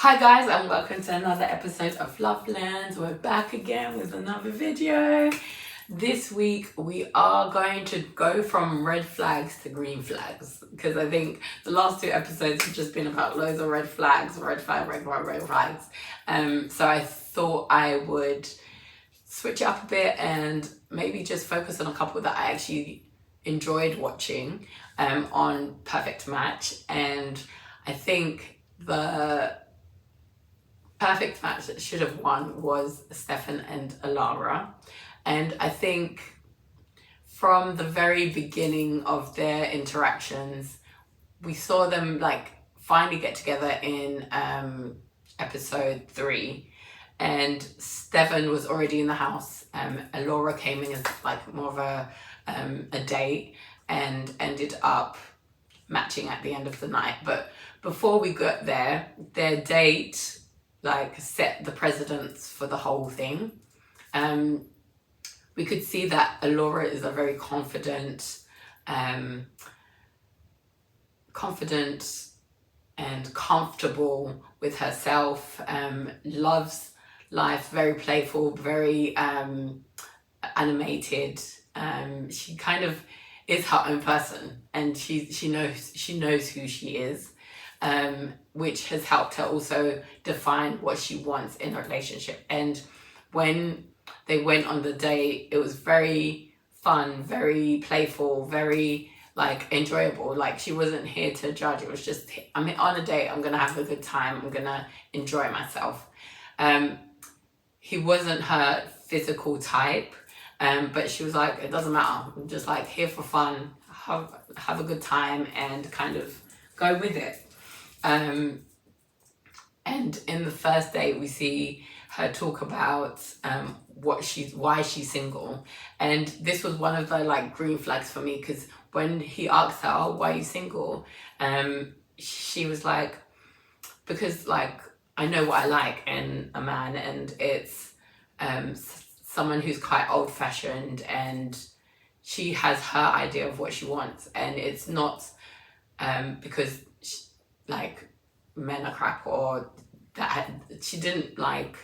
Hi guys, and welcome to another episode of Loveland. We're back again with another video. This week we are going to go from red flags to green flags, because I think the last two episodes have just been about loads of red flags. So I thought I would switch it up a bit and maybe just focus on a couple that I actually enjoyed watching on Perfect Match. And I think the perfect match that should have won was Stevan and Alara. And I think from the very beginning of their interactions, we saw them like finally get together in episode 3, and Stevan was already in the house. Alara came in as like more of a date and ended up matching at the end of the night. But before we got there, their date like set the precedence for the whole thing. We could see that Alara is a very confident and comfortable with herself, loves life, very playful, very animated. She kind of is her own person, and she knows who she is. Which has helped her also define what she wants in a relationship. And when they went on the date, it was very fun, very playful, very like enjoyable. Like she wasn't here to judge. It was just, I'm on a date, I'm gonna have a good time, I'm gonna enjoy myself. He wasn't her physical type, but she was like, it doesn't matter, I'm just like here for fun, have a good time and kind of go with it. And in the first date, we see her talk about why she's single, and this was one of the like green flags for me, because when he asked her, "Oh, why are you single?" She was like, "Because like I know what I like in a man, and it's someone who's quite old-fashioned, and she has her idea of what she wants, and it's not because like men are crap, or that she didn't like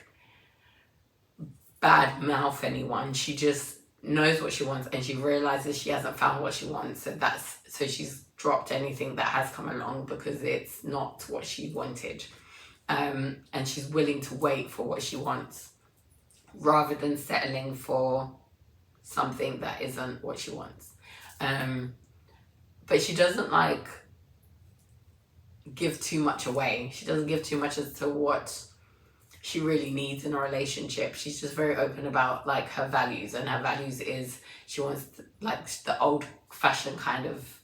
bad mouth anyone. She just knows what she wants, and she realizes she hasn't found what she wants, so she's dropped anything that has come along because it's not what she wanted, and she's willing to wait for what she wants rather than settling for something that isn't what she wants. But she doesn't like give too much away. She doesn't give too much as to what she really needs in a relationship. She's just very open about like her values, and her values is she wants like the old-fashioned kind of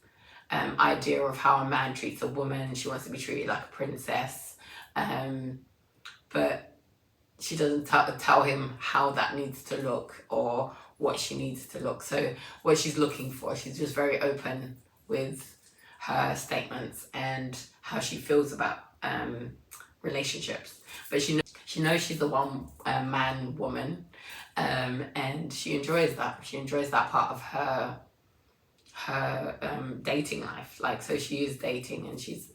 idea of how a man treats a woman. She wants to be treated like a princess, but she doesn't tell him how that needs to look or what she needs to look. So what she's looking for, she's just very open with her statements and how she feels about relationships. But she knows she's the one man woman, and she enjoys that. She enjoys that part of her dating life. Like, so she is dating and she's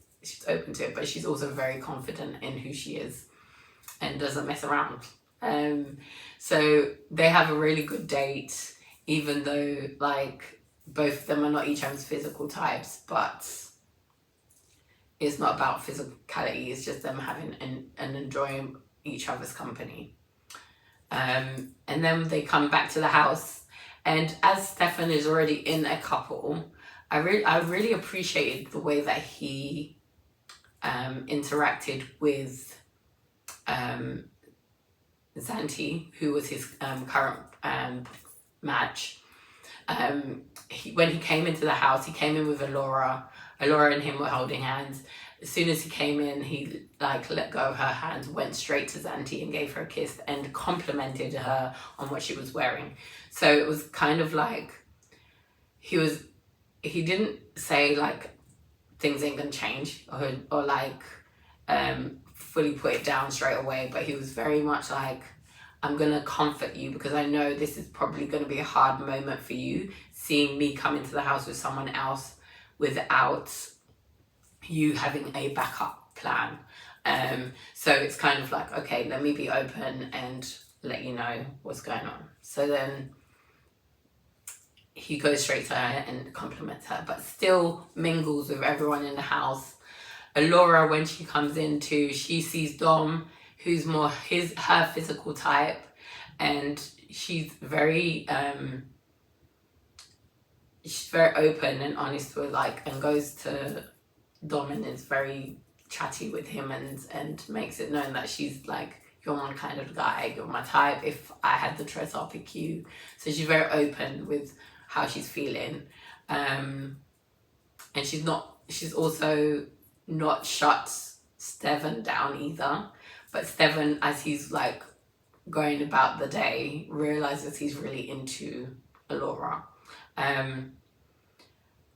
open to it, but she's also very confident in who she is and doesn't mess around. So they have a really good date, even though like both of them are not each other's physical types, but it's not about physicality, it's just them having and enjoying each other's company. And then they come back to the house, and as Stevan is already in a couple, I really appreciated the way that he interacted with Zanti, who was his current match. When he came into the house, he came in with Alara. Alara and him were holding hands. As soon as he came in, he like let go of her hands, went straight to Zanti and gave her a kiss and complimented her on what she was wearing. So it was kind of like he didn't say like things ain't gonna change or like fully put it down straight away, but he was very much like, I'm gonna comfort you because I know this is probably gonna be a hard moment for you, seeing me come into the house with someone else without you having a backup plan. So it's kind of like, okay, let me be open and let you know what's going on. So then he goes straight to her and compliments her, but still mingles with everyone in the house. Alara, when she comes in too, she sees Dom, who's more her physical type, and she's very open and honest with and goes to Dom and is very chatty with him and makes it known that she's like, you're my kind of guy, you're my type. If I had the choice, I'll pick you. So she's very open with how she's feeling, and she's also not shut Stevan down either. But Stevan, as he's like going about the day, realizes he's really into Alara.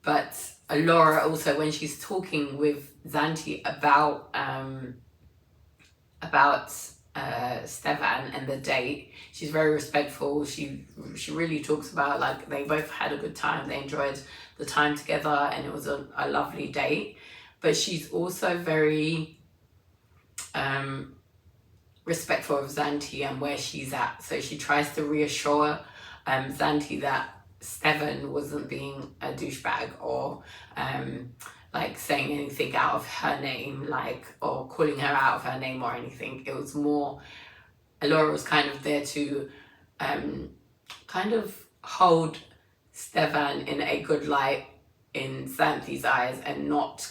But Alara also, when she's talking with Zante about Stevan and the date, she's very respectful. She really talks about like they both had a good time, they enjoyed the time together, and it was a lovely date. But she's also very respectful of Zante and where she's at. So she tries to reassure Zante that Stevan wasn't being a douchebag or like saying anything out of her name, or calling her out of her name or anything. It was more, Alara was kind of there to kind of hold Stevan in a good light in Zanthe's eyes, and not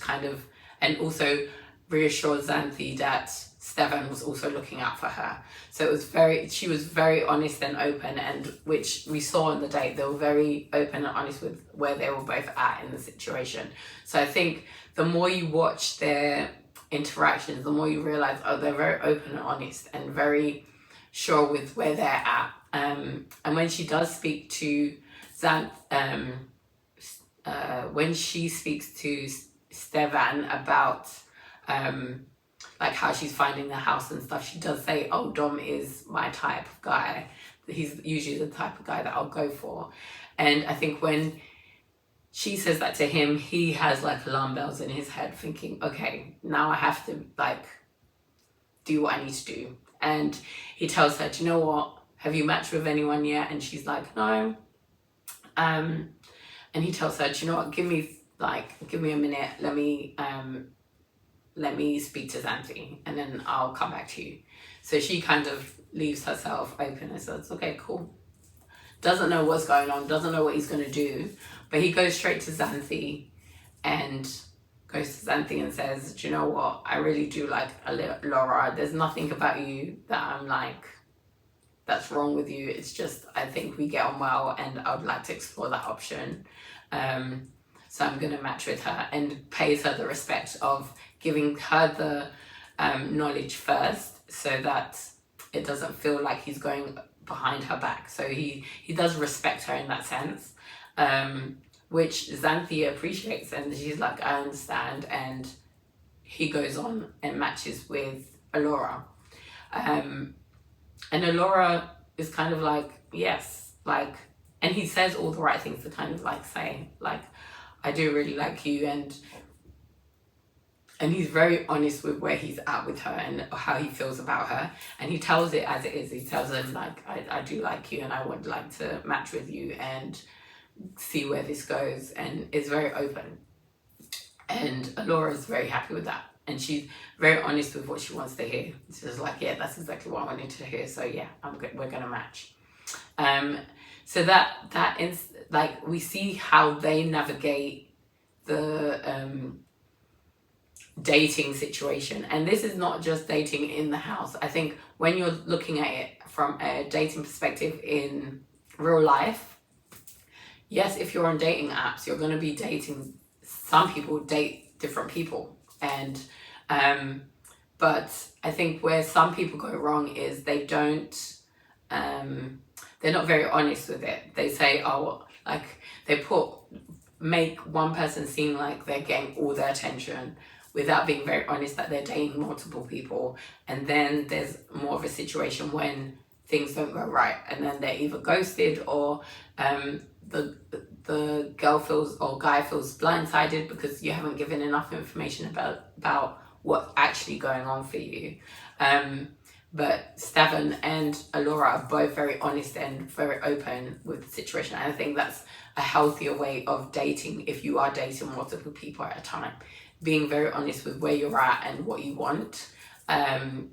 and also reassure Zante that Stevan was also looking out for her. So it was she was very honest and open, and which we saw on the date, they were very open and honest with where they were both at in the situation. So I think the more you watch their interactions, the more you realize, they're very open and honest and very sure with where they're at. And when she does speak to when she speaks to Stevan about like how she's finding the house and stuff, she does say, Dom is my type of guy. He's usually the type of guy that I'll go for. And I think when she says that to him, he has like alarm bells in his head thinking, okay, now I have to like do what I need to do. And he tells her, do you know what? Have you matched with anyone yet? And she's like, no. And he tells her, do you know what? Give me a minute. Let me speak to Zante and then I'll come back to you. So she kind of leaves herself open and says, okay, cool. Doesn't know what's going on, doesn't know what he's going to do, but he goes straight to Zante and and says, do you know what? I really do like Alara. There's nothing about you that I'm like, that's wrong with you. It's just, I think we get on well and I would like to explore that option. So I'm going to match with her, and pays her the respect of giving her the knowledge first, so that it doesn't feel like he's going behind her back. So he does respect her in that sense, which Zante appreciates, and she's like, I understand. And he goes on and matches with Alara. And Alara is kind of like, yes, like, and he says all the right things to kind of like say, like, I do really like you, and he's very honest with where he's at with her and how he feels about her, and he tells it as it is. He tells her like, I do like you and I would like to match with you and see where this goes, and is very open. And Alara is very happy with that, and she's very honest with what she wants to hear. She's like, yeah, that's exactly what I wanted to hear, so yeah, we're gonna match. So that is like, we see how they navigate the dating situation. And this is not just dating in the house. I think when you're looking at it from a dating perspective in real life, yes, if you're on dating apps, you're going to be dating, some people date different people. And but I think where some people go wrong is they don't they're not very honest with it. They say, like, they make one person seem like they're getting all their attention without being very honest that they're dating multiple people. And then there's more of a situation when things don't go right, and then they're either ghosted, or the girl feels or guy feels blindsided because you haven't given enough information about what's actually going on for you. But Stevan and Alara are both very honest and very open with the situation. And I think that's a healthier way of dating if you are dating multiple people at a time. Being very honest with where you're at and what you want, but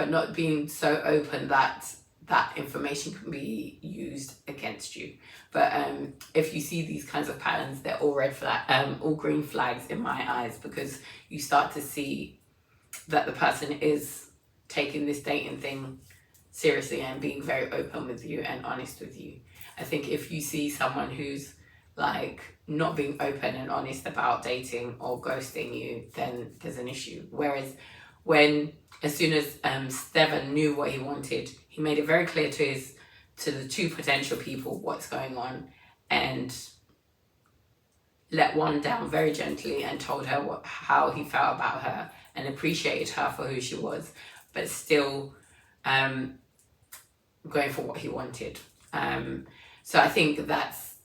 not being so open that that information can be used against you. But if you see these kinds of patterns, they're all all green flags in my eyes, because you start to see that the person is taking this dating thing seriously and being very open with you and honest with you. I think if you see someone who's like not being open and honest about dating or ghosting you, then there's an issue. Whereas as soon as Stevan knew what he wanted, he made it very clear to the two potential people what's going on, and let one down very gently and told her how he felt about her and appreciated her for who she was, but still going for what he wanted. So I think that's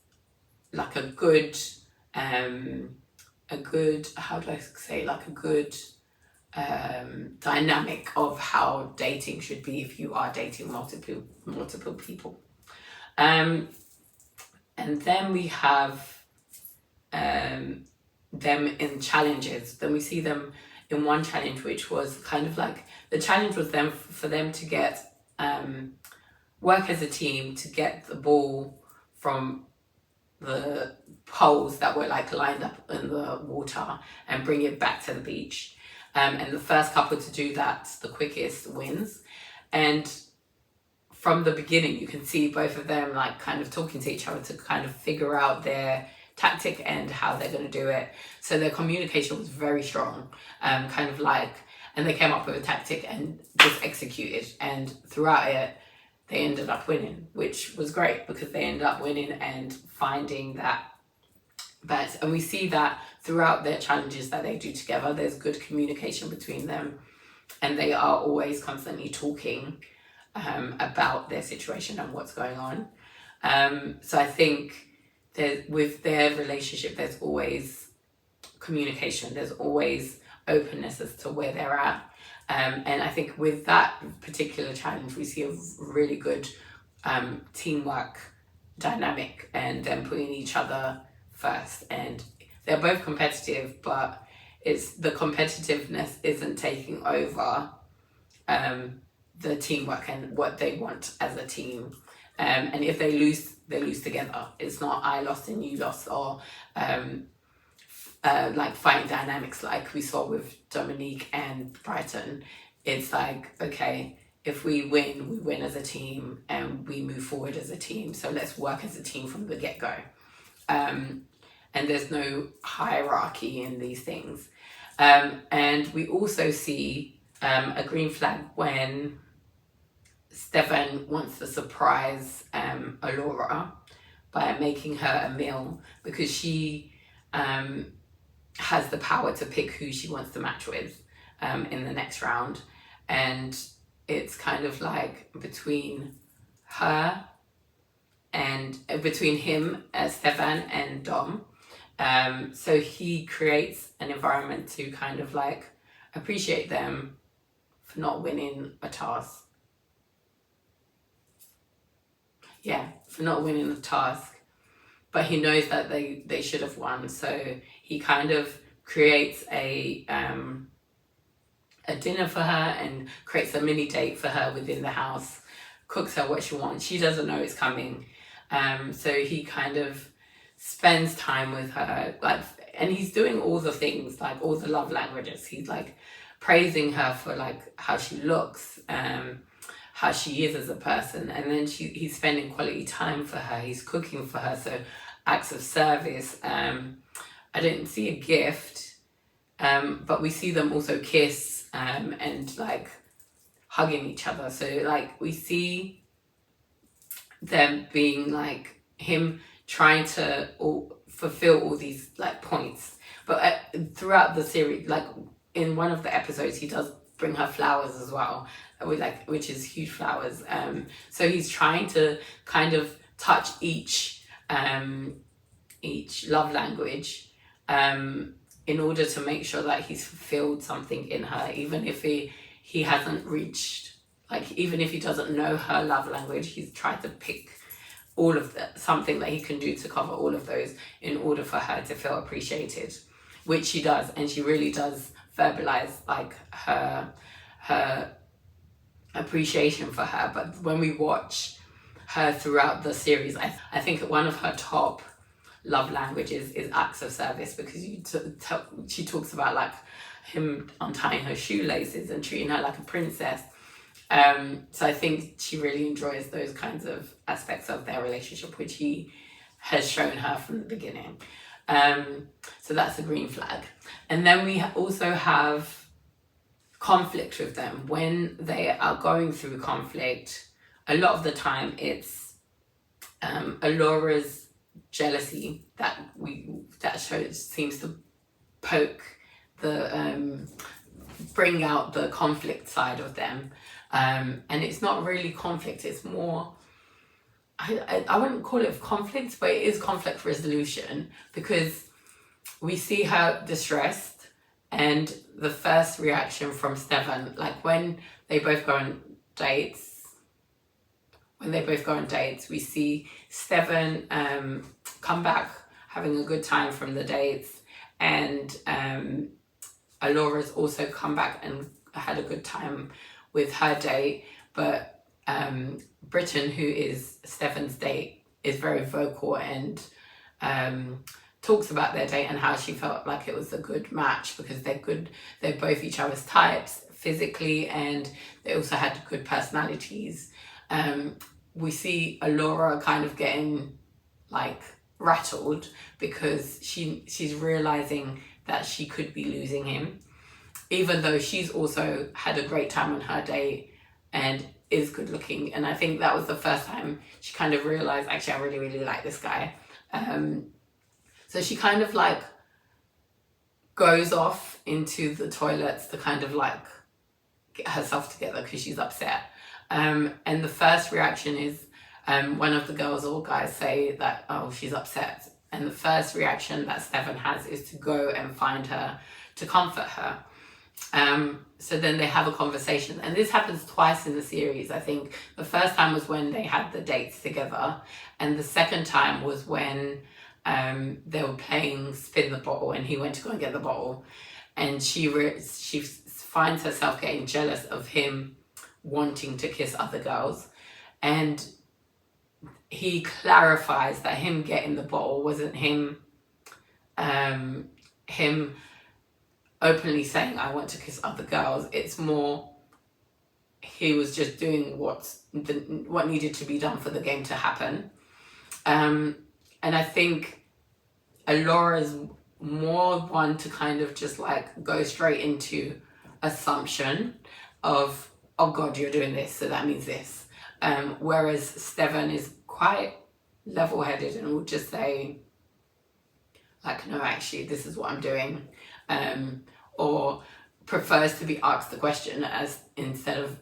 like a good dynamic of how dating should be if you are dating multiple people. And then we have them in challenges. Then we see them in one challenge, which was kind of like, the challenge was for them to get work as a team to get the ball from the poles that were like lined up in the water and bring it back to the beach. And the first couple to do that the quickest wins. And from the beginning, you can see both of them like kind of talking to each other to kind of figure out their tactic and how they're going to do it. So their communication was very strong, and they came up with a tactic and just executed. And throughout it, they ended up winning, which was great because they ended up winning and finding that balance. And we see that throughout their challenges that they do together, there's good communication between them, and they are always constantly talking about their situation and what's going on. So I think with their relationship, there's always communication, there's always openness as to where they're at. And I think with that particular challenge, we see a really good teamwork dynamic and them putting each other first. And they're both competitive, but the competitiveness isn't taking over the teamwork and what they want as a team. And if they lose together. It's not I lost and you lost, or like fighting dynamics like we saw with Dominique and Brighton. It's like, okay, if we win as a team and we move forward as a team. So let's work as a team from the get-go. And there's no hierarchy in these things. And we also see a green flag when Stevan wants to surprise Alara by making her a meal, because she has the power to pick who she wants to match with in the next round. And it's kind of like between her and between him, Stevan and Dom. So he creates an environment to kind of like appreciate them for not winning a task. For not winning the task. But he knows that they should have won. So he kind of creates a dinner for her and creates a mini date for her within the house, cooks her what she wants. She doesn't know it's coming. So he kind of spends time with her, like, and he's doing all the things, like all the love languages. He's like praising her for like how she looks, how she is as a person, and then he's spending quality time for her. He's cooking for her, so acts of service. I didn't see a gift, but we see them also kiss and like hugging each other. So like we see them being like him trying to fulfill all these like points. But throughout the series, like in one of the episodes, he does bring her flowers as well, which is huge flowers. So he's trying to kind of touch each love language in order to make sure that he's fulfilled something in her, even if he hasn't reached, like, even if he doesn't know her love language, he's tried to pick all of that, something that he can do to cover all of those in order for her to feel appreciated, which she does. And she really does verbalize like her appreciation for her. But when we watch her throughout the series, I think one of her top love languages is acts of service, because she talks about like him untying her shoelaces and treating her like a princess. So I think she really enjoys those kinds of aspects of their relationship, which he has shown her from the beginning. So that's a green flag. And then we also have conflict with them. When they are going through conflict, a lot of the time it's Alora's jealousy that seems to poke bring out the conflict side of them. And it's not really conflict, it's more, I wouldn't call it conflict, but it is conflict resolution, because we see her distressed, and the first reaction from Stevan, like when they both go on dates, we see Stevan come back having a good time from the dates, and Alora's also come back and had a good time with her date. But Britton, who is Stefan's date, is very vocal and talks about their date and how she felt like it was a good match because they're both each other's types physically, and they also had good personalities. We see Alora kind of getting like rattled because she's realizing that she could be losing him, even though she's also had a great time on her date and is good looking. And I think that was the first time she kind of realized, actually, I really, really like this guy. So she kind of like goes off into the toilets to kind of like get herself together because she's upset. And the first reaction is one of the girls or guys say that, oh, she's upset. And the first reaction that Stevan has is to go and find her to comfort her. So then they have a conversation, and this happens twice in the series. I think the first time was when they had the dates together, and the second time was when they were playing spin the bottle, and he went to go and get the bottle, and she finds herself getting jealous of him wanting to kiss other girls, and he clarifies that him getting the bottle wasn't him openly saying, I want to kiss other girls. It's more he was just doing what needed to be done for the game to happen. And I think Alora's more one to kind of just like go straight into assumption of, oh God, you're doing this, so that means this. Whereas Stevan is quite level-headed and will just say, like, no, actually, this is what I'm doing. Or prefers to be asked the question as instead of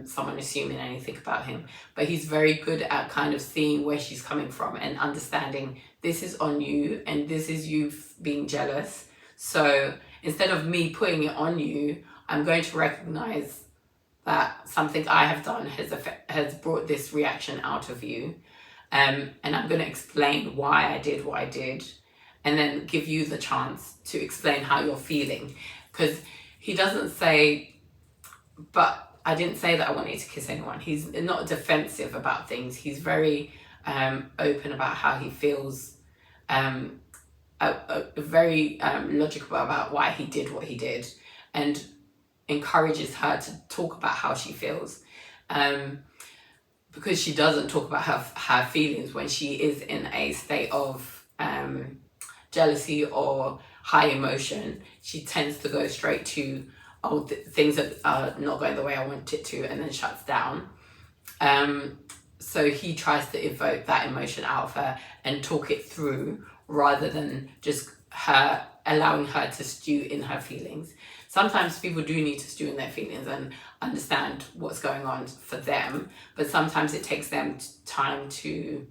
someone assuming anything about him. But he's very good at kind of seeing where she's coming from and understanding this is on you and this is you being jealous. So instead of me putting it on you, I'm going to recognize that something I have done has brought this reaction out of you. And I'm going to explain why I did what I did, and then give you the chance to explain how you're feeling. Because he doesn't say, but I didn't say that I wanted to kiss anyone. He's not defensive about things. He's very open about how he feels, very logical about why he did what he did, and encourages her to talk about how she feels. Because she doesn't talk about her feelings when she is in a state of jealousy or high emotion. She tends to go straight to, oh, things that are not going the way I want it to, and then shuts down. So he tries to evoke that emotion out of her and talk it through, rather than just her allowing her to stew in her feelings. Sometimes people do need to stew in their feelings and understand what's going on for them, but sometimes it takes them time to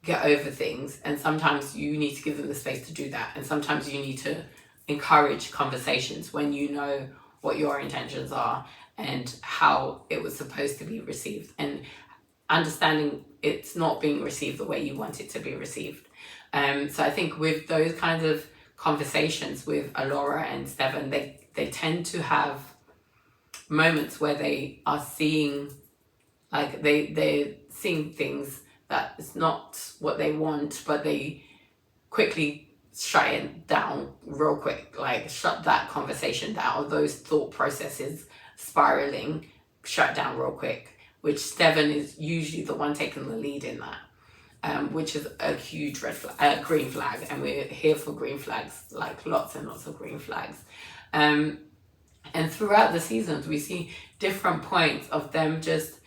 get over things, and sometimes you need to give them the space to do that, and sometimes you need to encourage conversations when you know what your intentions are and how it was supposed to be received, and understanding it's not being received the way you want it to be received. So I think with those kinds of conversations with Alara and Stevan, they tend to have moments where they are seeing, like they're seeing things that it's not what they want, but they quickly shut it down real quick, like shut that conversation down, or those thought processes spiraling, shut down real quick, which Stevan is usually the one taking the lead in that, which is a huge green flag, and we're here for green flags, like lots and lots of green flags. And throughout the seasons, we see different points of them just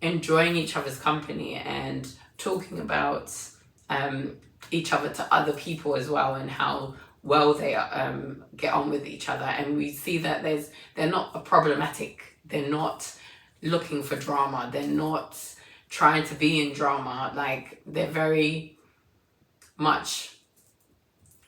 enjoying each other's company and talking about each other to other people as well, and how well they get on with each other. And we see that they're not problematic. They're not looking for drama. They're not trying to be in drama. Like, they're very much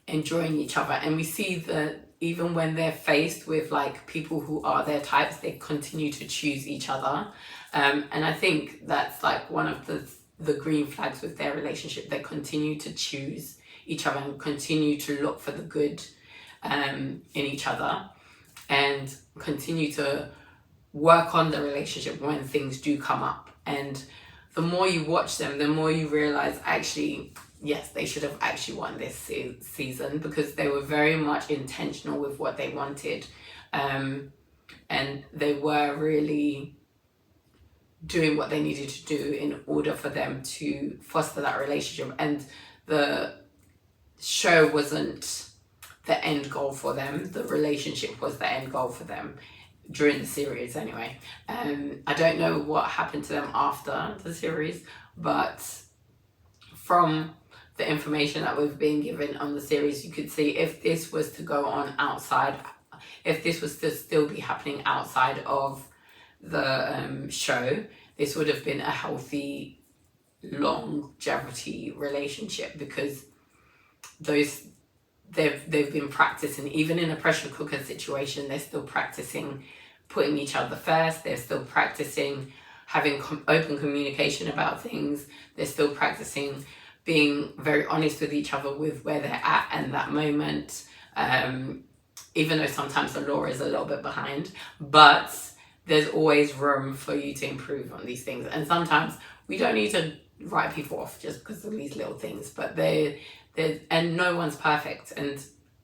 enjoying each other. And we see that even when they're faced with like people who are their types, they continue to choose each other. And I think that's like one of the green flags with their relationship. They continue to choose each other and continue to look for the good in each other, and continue to work on the relationship when things do come up. And the more you watch them, the more you realize, actually, yes, they should have actually won this season, because they were very much intentional with what they wanted. And they were really doing what they needed to do in order for them to foster that relationship. And the show wasn't the end goal for them. The relationship was the end goal for them during the series anyway. I don't know what happened to them after the series, but from the information that we've been given on the series, you could see if this was to go on outside, if this was to still be happening outside of the show, this would have been a healthy longevity relationship, because they've been practicing, even in a pressure cooker situation, they're still practicing putting each other first. They're still practicing having open communication about things. They're still practicing being very honest with each other with where they're at in that moment, even though sometimes the law is a little bit behind, but there's always room for you to improve on these things. And sometimes we don't need to write people off just because of these little things, but and no one's perfect. And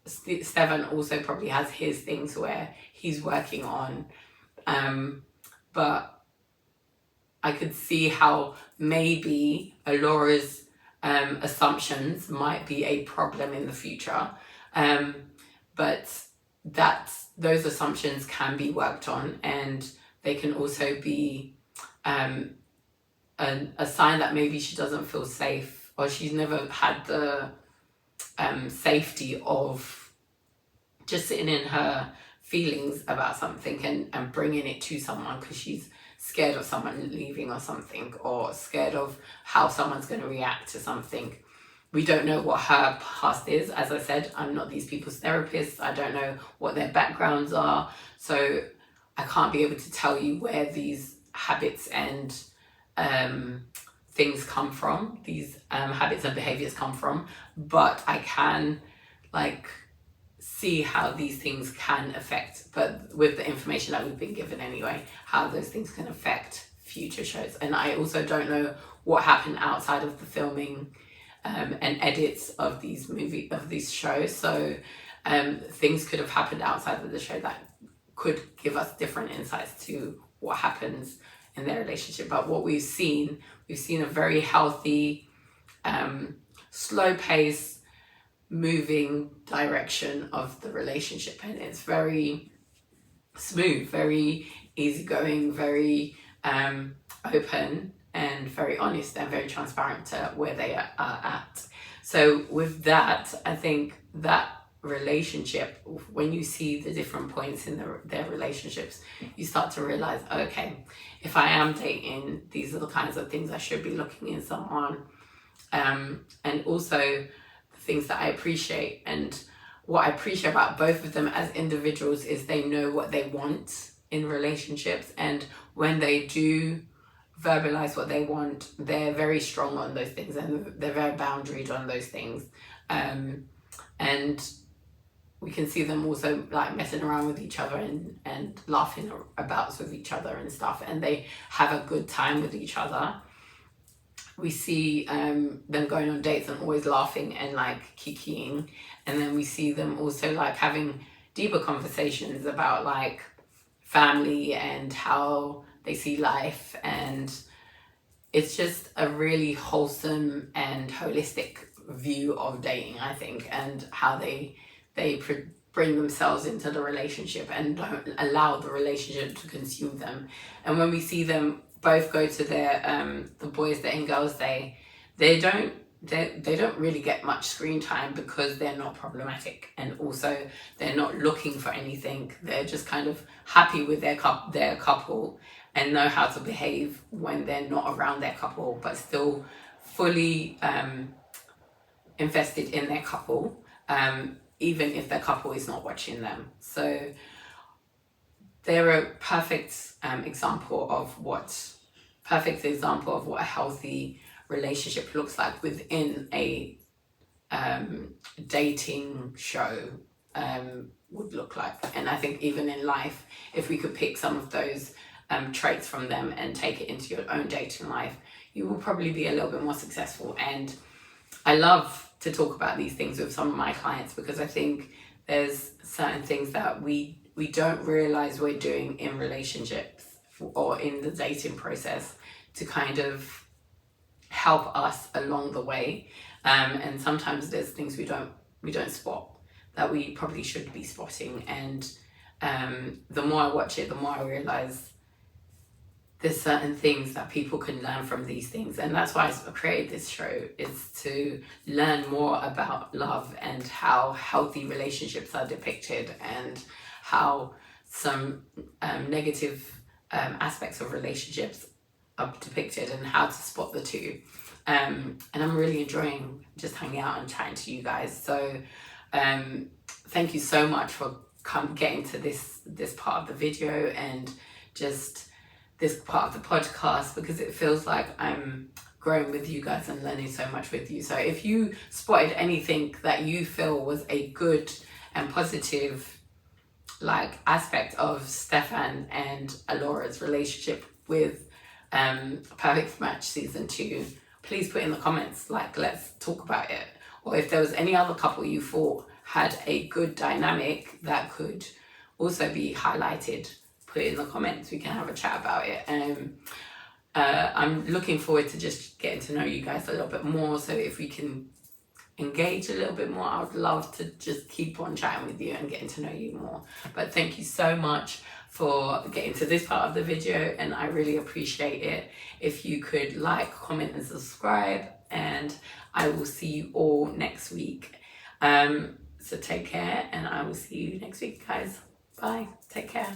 Stevan also probably has his things where he's working on, but I could see how maybe Alora's assumptions might be a problem in the future, but those assumptions can be worked on, and they can also be a sign that maybe she doesn't feel safe, or she's never had the safety of just sitting in her feelings about something and bringing it to someone, because she's scared of someone leaving or something, or scared of how someone's going to react to something. We don't know what her past is. As I said, I'm not these people's therapist. I don't know what their backgrounds are. So I can't be able to tell you where these habits and things come from, these habits and behaviors come from, but I can see how these things can affect, but with the information that we've been given anyway, how those things can affect future shows. And I also don't know what happened outside of the filming and edits of these shows. So things could have happened outside of the show that could give us different insights to what happens in their relationship. But what we've seen a very healthy, slow pace, moving direction of the relationship, and it's very smooth, very easygoing, very open, and very honest and very transparent to where they are at. So with that, I think that relationship, when you see the different points in their relationships, you start to realize, okay, if I am dating, these are the kinds of things I should be looking in someone, and also the things that I appreciate. And what I appreciate about both of them as individuals is they know what they want in relationships, and when they do verbalize what they want, they're very strong on those things, and they're very boundaried on those things. And we can see them also like messing around with each other and laughing about with each other and stuff, and they have a good time with each other. We see them going on dates and always laughing and like kikiing, and then we see them also like having deeper conversations about like family and how they see life, and it's just a really wholesome and holistic view of dating, I think, and how they bring themselves into the relationship and don't allow the relationship to consume them. And when we see them both go to their the boys' day and girls' day, they don't really get much screen time because they're not problematic, and also they're not looking for anything. They're just kind of happy with their couple and know how to behave when they're not around their couple, but still fully invested in their couple, even if their couple is not watching them. So they're a perfect example of what a healthy relationship looks like within a dating show would look like. And I think even in life, if we could pick some of those traits from them and take it into your own dating life, you will probably be a little bit more successful. And I love to talk about these things with some of my clients, because I think there's certain things that we don't realize we're doing in relationships or in the dating process to kind of help us along the way. And sometimes there's things we don't spot that we probably should be spotting. And the more I watch it, the more I realize there's certain things that people can learn from these things. And that's why I created this show, is to learn more about love and how healthy relationships are depicted, and how some negative aspects of relationships are depicted, and how to spot the two. And I'm really enjoying just hanging out and chatting to you guys. So thank you so much for getting to this part of the video and just this part of the podcast, because it feels like I'm growing with you guys and learning so much with you. So if you spotted anything that you feel was a good and positive like aspect of Stevan and Alara's relationship with Perfect Match Season 2, please put in the comments, like, let's talk about it. Or if there was any other couple you thought had a good dynamic that could also be highlighted, put it in the comments. We can have a chat about it. And I'm looking forward to just getting to know you guys a little bit more. So if we can engage a little bit more, I would love to just keep on chatting with you and getting to know you more. But thank you so much for getting to this part of the video, and I really appreciate it. If you could like, comment and subscribe, and I will see you all next week. So take care, and I will see you next week, guys. Bye. Take care.